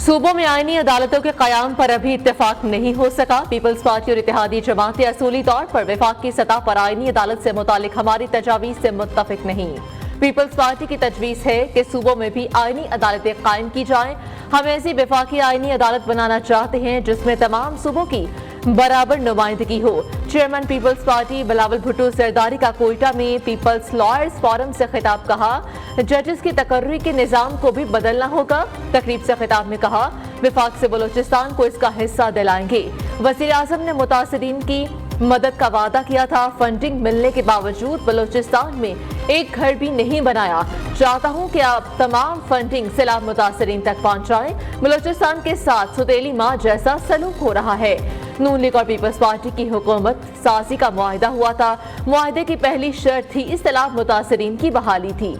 सूबों में आईनी अदालतों के कयाम पर अभी इत्तेफाक नहीं हो सका। पीपल्स पार्टी और इत्तेहादी जमातें असूली तौर पर वफाकी सतह पर आईनी अदालत से मुतालिक हमारी तजावीज़ से मुत्तफिक नहीं। पीपल्स पार्टी की तजवीज़ है कि सूबों में भी आईनी अदालतें कायम की जाएं। हम ऐसी वफाकी आईनी अदालत बनाना चाहते हैं जिसमें तमाम सूबों की बराबर नुमाइंदगी हो। Chairman Peoples Party Bilawal Bhutto Zardari का कोयटा में पीपल्स लॉयर्स फोरम से खिताब कहा, जजेस की तकर्री के निज़ाम को भी बदलना होगा। तकरीब से खिताब में कहा, विफाक से बलोचिस्तान को इसका हिस्सा दिलाएंगे। वज़ीर आज़म ने मुतासिरीन की मदद का वादा किया था। फंडिंग मिलने के बावजूद बलोचिस्तान में एक घर भी नहीं बनाया। चाहता हूँ कि आप तमाम फंडिंग सैलाब मुतासिरीन तक पहुँचाएं। बलोचिस्तान के साथ सुतेली माँ जैसा सलूक हो रहा है। नून लीग और पीपल्स पार्टी की हुकूमत साजी का मुआहिदा हुआ था। मुआहिदे की पहली शर्त थी सैलाब मुतासिरीन की बहाली थी।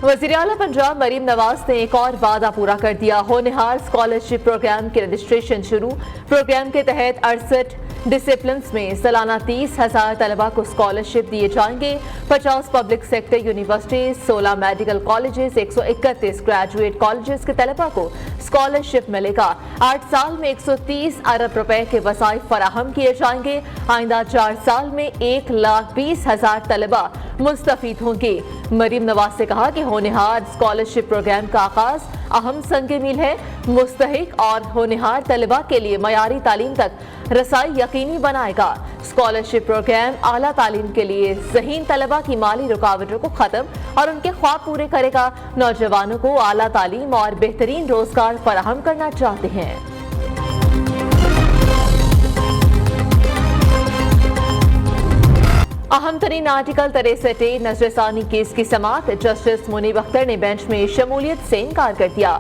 वज़ीर आला पंजाब मरीम नवाज ने एक और वादा पूरा कर दिया। होनहार स्कॉलरशिप प्रोग्राम की रजिस्ट्रेशन शुरू। प्रोग्राम के तहत 68 डिसिप्लिन्स में सालाना 30,000 तलबा को स्कॉलरशिप दिए जाएंगे। 50 public sector universities, 16 medical colleges, 131 graduate colleges के तलबा को स्कॉलरशिप मिलेगा। 8 साल में 130 अरब रुपए के वसाइफ फराहम किए जाएंगे। आइंदा 4 साल में 1,20,000 तलबा मुस्तफीद होंगे। मरीम नवाज ने कहा कि होनहार स्कॉलरशिप प्रोग्राम का आगाज अहम संग मील है। मुस्तहिक और होनहार तलबा के लिए मयारी तालीम तक रसाई यकीनी बनाएगा। स्कॉलरशिप प्रोग्राम आला तालीम के लिए ज़हीन तलबा की माली रुकावटों को ख़त्म और उनके ख्वाब पूरे करेगा। नौजवानों को आला तालीम और बेहतरीन रोजगार फराहम करना चाहते हैं। अहम तरीन आर्टिकल 63 नजरसानी केस की समाअत जस्टिस मुनीब अख्तर ने बेंच में शमूलियत से इनकार कर दिया।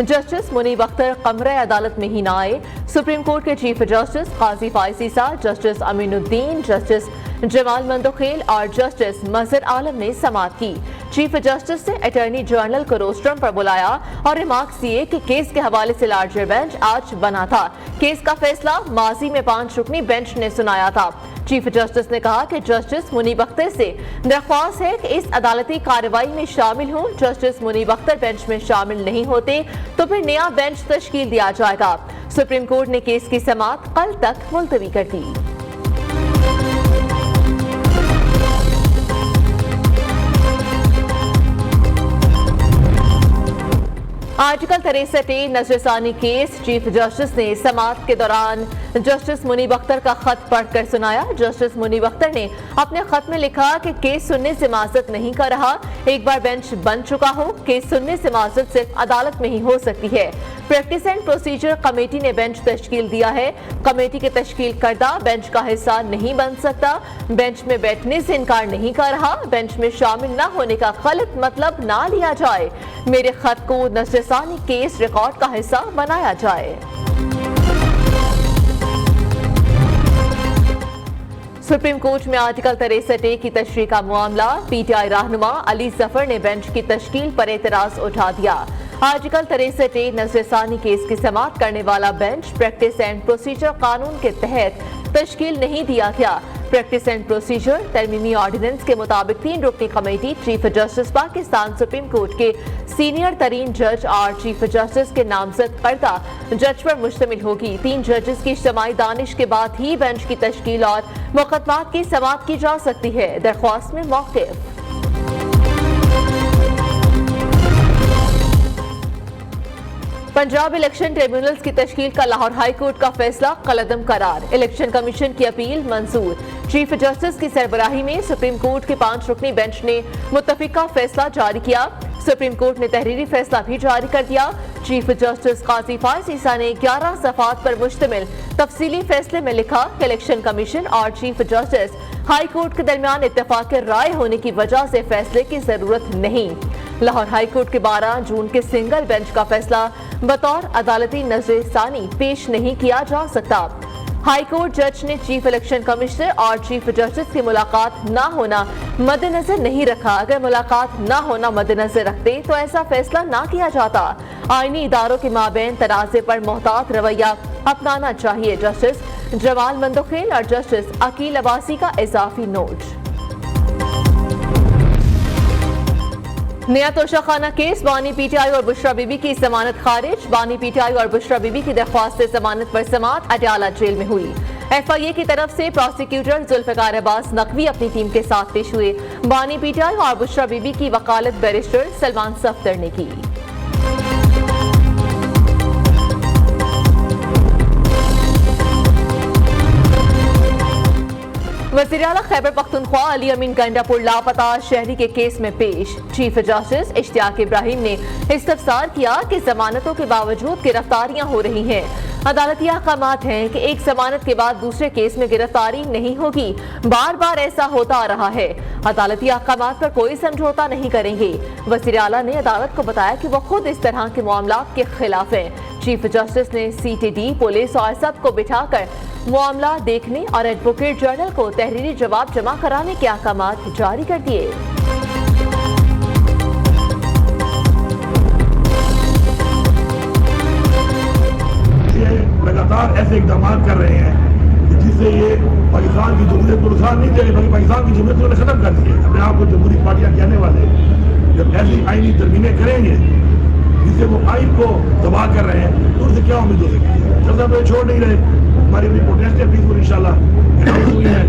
जस्टिस मुनीब अख्तर कमरे अदालत में ही न आए। सुप्रीम कोर्ट के चीफ जस्टिस काजी फाइज ईसा, जस्टिस अमीनुद्दीन, जस्टिस जमाल मंदोखेल और जस्टिस मजहर आलम ने समाअत की। चीफ जस्टिस ने अटॉर्नी जनरल को रोस्ट्रम पर बुलाया और रिमार्क्स दिए कि केस के हवाले से लार्जर बेंच आज बना था। केस का फैसला माजी में 5 रुकनी बेंच ने सुनाया था। चीफ जस्टिस ने कहा कि जस्टिस मुनीब अख्तर से दरख्वास्त है कि इस अदालती कार्रवाई में शामिल हों। जस्टिस मुनीब अख्तर बेंच में शामिल नहीं होते तो फिर नया बेंच तश्कील दिया जाएगा। सुप्रीम कोर्ट ने केस की समाअत कल तक मुलतवी कर दी। आर्टिकल 63 नजरसानी केस चीफ जस्टिस ने समाअत के दौरान जस्टिस मुनीब अख्तर का खत पढ़कर सुनाया। जस्टिस मुनीब अख्तर ने अपने खत में लिखा कि केस सुनने से माजरत नहीं कर रहा। एक बार बेंच बन चुका हो, केस सुनने से माजरत सिर्फ अदालत में ही हो सकती है। प्रैक्टिस एंड प्रोसीजर कमेटी ने बेंच तश्कील दिया है। कमेटी के तश्कील करदा बेंच का हिस्सा नहीं बन सकता। बेंच में बैठने से इनकार नहीं कर रहा। बेंच में शामिल न होने का गलत मतलब ना लिया जाए। मेरे खत को नजरसानी केस रिकॉर्ड का हिस्सा बनाया जाए। सुप्रीम कोर्ट में आर्टिकल 63 की तशरीह का मामला। पीटीआई रहनुमा अली जफर ने बेंच की तश्कील पर एतराज उठा दिया। आर्टिकल 63 नजरसानी केस की समाअत करने वाला बेंच प्रैक्टिस एंड प्रोसीजर कानून के तहत तश्कील नहीं दिया गया। प्रैक्टिस एंड प्रोसीजर तरमीमी ऑर्डिनेंस के मुताबिक 3 रुकनी committee chief justice Pakistan supreme court के सीनियर तरीन जज और चीफ जस्टिस के नामजद करदा जज पर मुश्तमिल होगी। 3 जजेस की इज्तिमाई दानिश के बाद ही बेंच की तश्कील और मुकदमात की समाअत की जा सकती है। दरख्वास्त में मौक़िफ़। पंजाब इलेक्शन ट्रिब्यूनल्स की तश्कील का लाहौर हाई कोर्ट का फैसला कलअदम करार। इलेक्शन कमीशन की अपील मंजूर। चीफ जस्टिस की सरबराही में सुप्रीम कोर्ट के 5 रुकनी बेंच ने मुत्तफिका फैसला जारी किया। सुप्रीम कोर्ट ने तहरीरी फैसला भी जारी कर दिया। चीफ जस्टिस काजी फाइज ईसा ने 11 सफ़ात पर मुश्तमिल तफसीली फैसले में लिखा कि इलेक्शन कमीशन और चीफ जस्टिस हाई कोर्ट के दरमियान इत्तेफाक राय होने की वजह से फैसले की जरूरत नहीं। लाहौर हाई कोर्ट के 12 जून के सिंगल बेंच का फैसला बतौर अदालती नजरसानी पेश नहीं किया जा सकता। हाई कोर्ट जज ने चीफ इलेक्शन कमिश्नर और चीफ जस्टिस की मुलाकात न होना मद्देनजर नहीं रखा। अगर मुलाकात न होना मद्देनजर रखते तो ऐसा फैसला न किया जाता। आईनी इदारों के माबैन तनाज़े पर मोहतात रवैया अपनाना चाहिए। जस्टिस जमाल मंदोखेल और जस्टिस अकील अब्बासी का इजाफी नोट। नया तोशाखाना केस, बानी पीटीआई और बुशरा बीबी की जमानत खारिज। बानी पीटीआई और बुशरा बीबी की दरख्वास्त से जमानत पर समाअत अडयाला जेल में हुई। एफआईए की तरफ से प्रोसिक्यूटर जुल्फिकार अब्बास नकवी अपनी टीम के साथ पेश हुए। बानी पीटीआई और बुशरा बीबी की वकालत बैरिस्टर सलमान सफ्दर ने की। वज़ीर-ए-आला खैबर पख्तूनख्वा अली अमीन गंडापुर लापता शहरी के केस में पेश। चीफ जस्टिस इश्तियाक इब्राहिम ने इस्तफसार किया कि जमानतों के बावजूद गिरफ्तारियां हो रही हैं। अदालती अहकामात हैं कि एक जमानत के बाद दूसरे केस में गिरफ्तारी नहीं होगी। बार बार ऐसा होता आ रहा है। अदालती अहकामात पर कोई समझौता नहीं करेंगे। वज़ीर-ए-आला ने अदालत को बताया कि वो खुद इस तरह के मामलात के खिलाफ हैं। चीफ जस्टिस ने सीटीडी, पुलिस और सब को बिठाकर मामला देखने और एडवोकेट जनरल को तहरीरी जवाब जमा कराने के अहकामात जारी कर दिए। लगातार ऐसे इकदाम कर रहे हैं जिससे ये पाकिस्तान की जमहूरियत को नुकसान नहीं दे रही बल्कि पाकिस्तान की जमहूरियत को खत्म कर दी है। अपने आप को जमहूरी पार्टियां कहने वाले जब ऐसी आईनी तरमीमें करेंगे जिससे वो आइन को तबाह कर रहे हैं तो उनसे क्या उम्मीद हो सकती है। चलता तो ये छोड़ नहीं रहे। हमारी अपनी प्रोटेस्ट है पीसफुल इंशाल्लाह अनाउंस हुई है,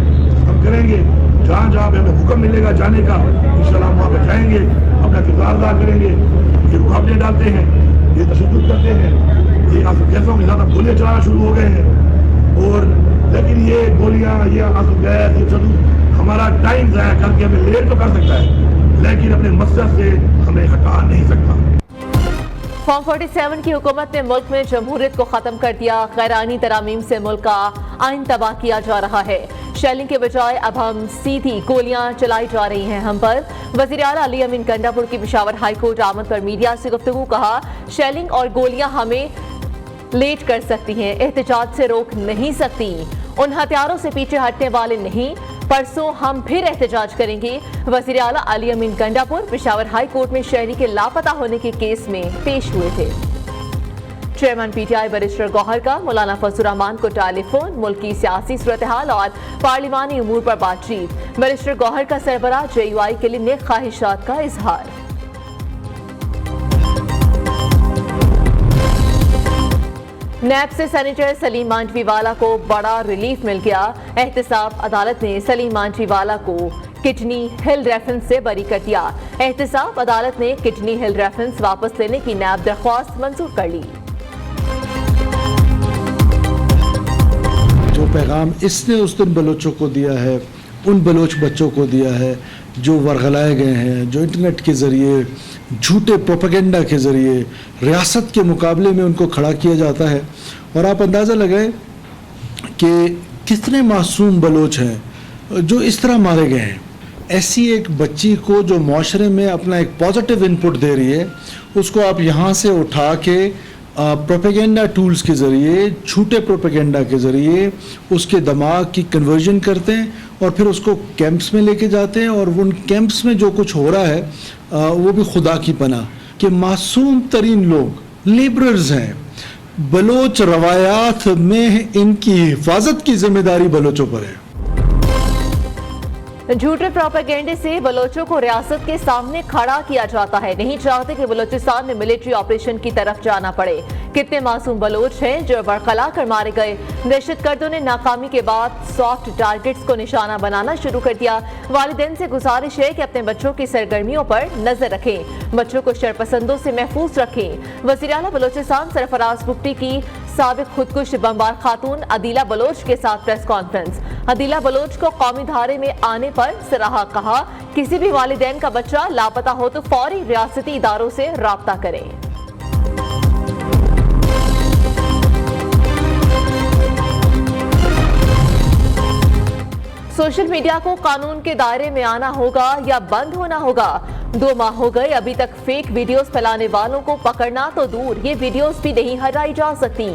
हम करेंगे। जहाँ जहाँ पे हमें हुक्म मिलेगा जाने का इंशाल्लाह हम वहाँ पे जाएंगे, अपना किरदार अदा करेंगे। ये रुकावटें डालते हैं, ये तशद्दुद करते हैं, ये आंसू गैसों के साथ गोलियां चलाना शुरू हो गए हैं। और लेकिन ये गोलियां, ये आंसू गैस, ये तशद्दुद हमारा टाइम ज़ाया करके हमें लेट तो कर सकता है लेकिन अपने मकसद से हमें हटा नहीं सकता। फॉर्म 47 की हुकूमत ने मुल्क में जमहूरियत को खत्म कर दिया। गैरानी तरामीम से मुल्क का आइन तबाह किया जा रहा है। शेलिंग के बजाय अब हम सीधी गोलियां चलाई जा रही हैं हम पर। वज़ीर-ए-आला अली अमीन गंडापुर की पेशावर हाई कोर्ट आमद पर मीडिया से गुफ्तगू। कहा, शेलिंग और गोलियां हमें लेट कर सकती हैं, एहतजाज से रोक नहीं सकती। उन हथियारों से पीछे हटने वाले नहीं। परसों हम फिर एहतजाज करेंगे। वज़ीर-ए-आला अली अमीन गंडापुर पेशावर हाई कोर्ट में शहरी के लापता होने के केस में पेश हुए थे। चेयरमैन पीटीआई बैरिस्टर गौहर का मौलाना फजलुर रहमान को टेलीफोन, मुल्क की सियासी सूरत-ए-हाल और पार्लिमानी उमूर पर बातचीत। बैरिस्टर गौहर का सरबराह जेयूआई के लिए नेक ख्वाहिशात का इजहार। नैब से सेनेटर सलीम मांझवीवाला को बड़ा रिलीफ मिल गया। एहतसाब अदालत ने सलीम मांझवीवाला को किडनी हिल रेफरेंस से बरी कर दिया। एहतसाब अदालत ने किडनी हिल रेफरेंस वापस लेने की नैब दरख्वास्त मंजूर कर ली। जो पैगाम इसने उस दिन बलोचों को दिया है, उन बलोच बच्चों को दिया है जो वरगलाए गए हैं, जो इंटरनेट के ज़रिए झूठे प्रोपेगेंडा के ज़रिए रियासत के मुकाबले में उनको खड़ा किया जाता है। और आप अंदाज़ा लगाएं कि कितने मासूम बलोच हैं जो इस तरह मारे गए हैं। ऐसी एक बच्ची को जो माशरे में अपना एक पॉजिटिव इनपुट दे रही है, उसको आप यहाँ से उठा के प्रोपेगेंडा टूल्स के ज़रिए, झूठे प्रोपेगेंडा के ज़रिए उसके दिमाग की कन्वर्जन करते हैं और फिर उसको कैंप्स में लेके जाते हैं। और उन कैंप्स में जो कुछ हो रहा है वो भी खुदा की पनाह कि मासूम तरीन लोग लेबरर्स हैं। बलोच रवायात में इनकी हिफाजत की जिम्मेदारी बलोचों पर है। झूठे प्रोपेगेंडे से बलोचों को रियासत के सामने खड़ा किया जाता है। नहीं चाहते कि बलोचिस्तान में मिलिट्री ऑपरेशन की तरफ जाना पड़े। कितने मासूम बलोच हैं जो बरखला कर मारे गए। दहशतगर्दों ने नाकामी के बाद सॉफ्ट टारगेट्स को निशाना बनाना शुरू कर दिया। वालिदैन से गुजारिश है कि अपने बच्चों की सरगर्मियों पर नजर रखें, बच्चों को शरपसंदों से महफूज रखें। वज़ीर-ए-आला बलोचिस्तान सरफराज बुगटी की साबिक खुदकुश बमबार खातून अदीला बलोच के साथ प्रेस कॉन्फ्रेंस। अदीला बलोच को कौमी धारे में आने पर सराहा। कहा, किसी भी वालिदैन का बच्चा लापता हो तो फौरी रियासती इदारों से राब्ता करें। सोशल मीडिया को कानून के दायरे में आना होगा या बंद होना होगा। 2 माह हो गए, अभी तक फेक वीडियोस फैलाने वालों को पकड़ना तो दूर, ये वीडियोस भी नहीं हटाई जा सकती।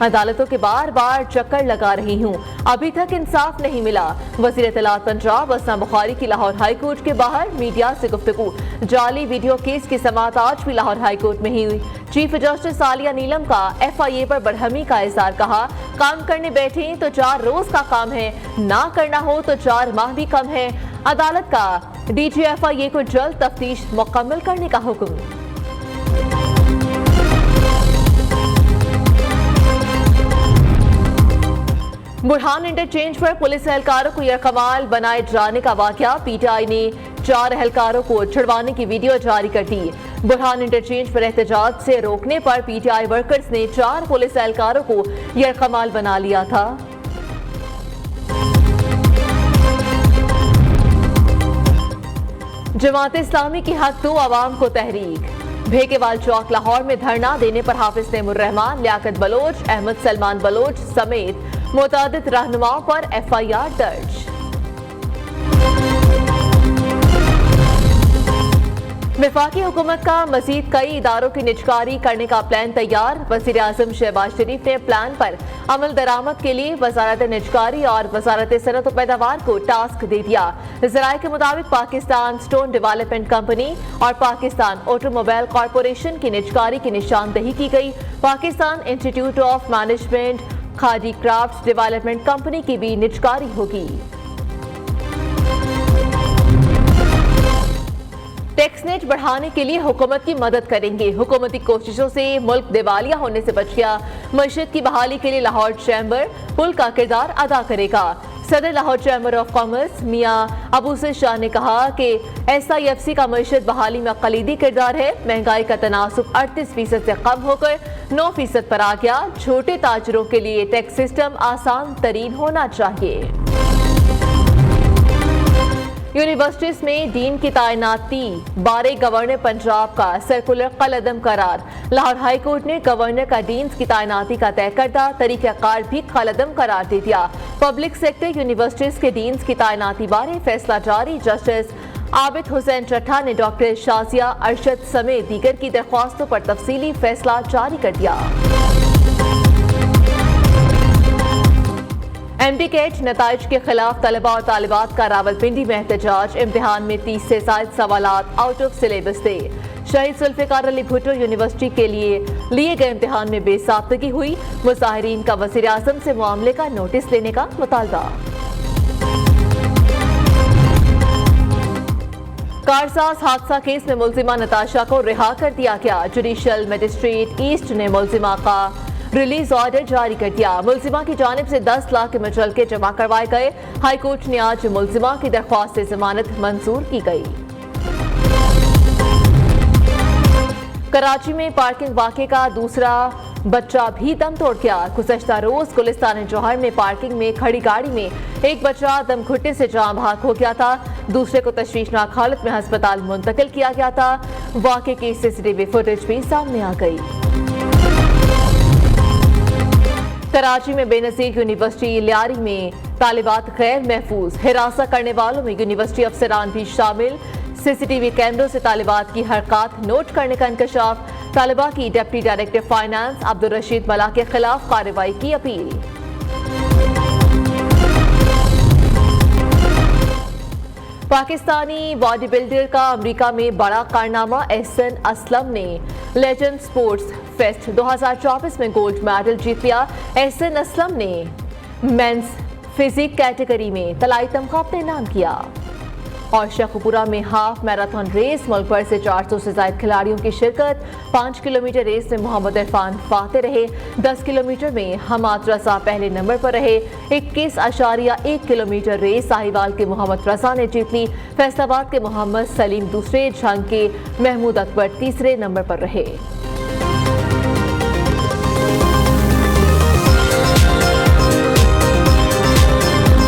عدالتوں کے بار بار چکر لگا رہی ہوں، ابھی تک انصاف نہیں ملا۔ وزیر اطلاعات پنجاب اسما بخاری کی لاہور ہائی کورٹ کے باہر میڈیا سے گفتگو۔ جعلی ویڈیو کیس کی سماعت آج بھی لاہور ہائی کورٹ میں ہی ہوئی۔ چیف جسٹس عالیہ نیلم کا FIA پر برہمی کا اظہار، کہا کام کرنے بیٹھیں تو 4 روز کا کام ہے، نہ کرنا ہو تو 4 ماہ بھی کم ہے۔ عدالت کا DG FIA کو جلد تفتیش مکمل کرنے کا حکم۔ برہان انٹرچینج پر پولیس اہلکاروں کو یرغمال بنائے جانے کا واقعہ، PTI نے 4 اہلکاروں کو چھڑوانے کی ویڈیو جاری کر دی۔ برہان انٹرچینج پر احتجاج سے روکنے پر PTI ورکرز نے 4 پولیس اہلکاروں کو یرغمال بنا لیا تھا۔ جماعت اسلامی کی حق دو عوام کو تحریک۔ بھیکیوال چوک لاہور میں دھرنا دینے پر حافظ نعیم الرحمان، لیاقت بلوچ، احمد سلمان بلوچ سمیت متعدد رہنماؤں پر FIR درج۔ وفاقی حکومت کا مزید کئی اداروں کی نجکاری کرنے کا پلان تیار۔ وزیر اعظم شہباز شریف نے پلان پر عمل درآمد کے لیے وزارت نجکاری اور وزارت صنعت و پیداوار کو ٹاسک دے دیا۔ ذرائع کے مطابق پاکستان سٹون ڈیولپمنٹ کمپنی اور پاکستان آٹو موبائل کارپوریشن کی نجکاری کی نشاندہی کی گئی۔ Pakistan institute of management khadi crafts development company کی بھی نجکاری ہوگی۔ ٹیکس نیٹ بڑھانے کے لیے حکومت کی مدد کریں گے۔ حکومتی کوششوں سے ملک دیوالیہ ہونے سے بچ گیا۔ معیشت کی بحالی کے لیے لاہور چیمبر پل کا کردار ادا کرے گا۔ صدر لاہور چیمبر آف کامرس میاں ابوسر شاہ نے کہا کہ SIFC کا معیشت بحالی میں کلیدی کردار ہے۔ مہنگائی کا تناسب 38% سے کم ہو کر 9% پر آ گیا۔ چھوٹے تاجروں کے لیے ٹیکس سسٹم آسان ترین ہونا چاہیے۔ یونیورسٹیز میں ڈین کی تعیناتی بارے گورنر پنجاب کا سرکولر کالعدم قرار۔ لاہور ہائی کورٹ نے گورنر کا ڈینز کی تعیناتی کا طے کردہ طریقہ کار بھی کالعدم قرار دے دیا۔ پبلک سیکٹر یونیورسٹیز کے ڈینز کی تعیناتی بارے فیصلہ جاری۔ جسٹس عابد حسین چٹھا نے ڈاکٹر شازیہ ارشد سمیت دیگر کی درخواستوں پر تفصیلی فیصلہ جاری کر دیا۔ MD کیٹ نتائج کے خلاف طلبہ اور طالبات کا راولپنڈی میں احتجاج۔ امتحان میں 30 سے زائد سوالات آؤٹ آف سلیبس تھے۔ شہید ذوالفقار علی بھٹو یونیورسٹی کے لیے گئے امتحان میں بے ضابطگی ہوئی۔ مظاہرین کا وزیر اعظم سے معاملے کا نوٹس لینے کا مطالبہ۔ کارساز حادثہ کیس میں ملزمہ نتاشا کو رہا کر دیا گیا۔ جوڈیشل مجسٹریٹ ایسٹ نے ملزمہ کا ریلیز آرڈر جاری کر دیا۔ ملزمہ کی جانب سے 10 لاکھ کے مچلکے جمع کروائے گئے۔ ہائی کورٹ نے آج ملزمہ کی درخواست سے ضمانت منظور کی گئی۔ کراچی میں پارکنگ واقعے کا دوسرا بچہ بھی دم توڑ گیا۔ گزشتہ روز گلستان جوہر میں پارکنگ میں کھڑی گاڑی میں ایک بچہ دم گھٹنے سے جاں بحق ہو گیا تھا۔ دوسرے کو تشویشناک حالت میں ہسپتال منتقل کیا گیا تھا۔ واقعے کی CCTV فوٹیج بھی سامنے آ گئی۔ کراچی میں بے نظیر یونیورسٹی لیاری میں طالبات غیر محفوظ، ہراساں کرنے والوں میں یونیورسٹی افسران بھی شامل۔ CCTV کیمروں سے طالبات کی حرکات نوٹ کرنے کا انکشاف۔ طالبہ کی ڈپٹی ڈائریکٹر فائنانس عبدالرشید ملا کے خلاف کارروائی کی اپیل۔ پاکستانی باڈی بلڈر کا امریکہ میں بڑا کارنامہ۔ احسن اسلم نے لیجنڈ سپورٹس فیسٹ 2024 میں گولڈ میڈل جیت لیا۔ احسن اسلم نے مینز فزیک کیٹیگری میں طلائی تمغہ اپنے نام کیا۔ اور شیخوپورہ میں ہاف میراتھن ریس، ملک بھر سے 400 سے زائد کھلاڑیوں کی شرکت۔ 5 کلومیٹر ریس میں محمد عرفان فاتح رہے۔ 10 کلومیٹر میں حماد رضا پہلے نمبر پر رہے۔ 21.1 کلومیٹر ریس ساہیوال کے محمد رضا نے جیت لی۔ فیصل آباد کے محمد سلیم دوسرے، جھنگ کے محمود اکبر تیسرے نمبر پر رہے۔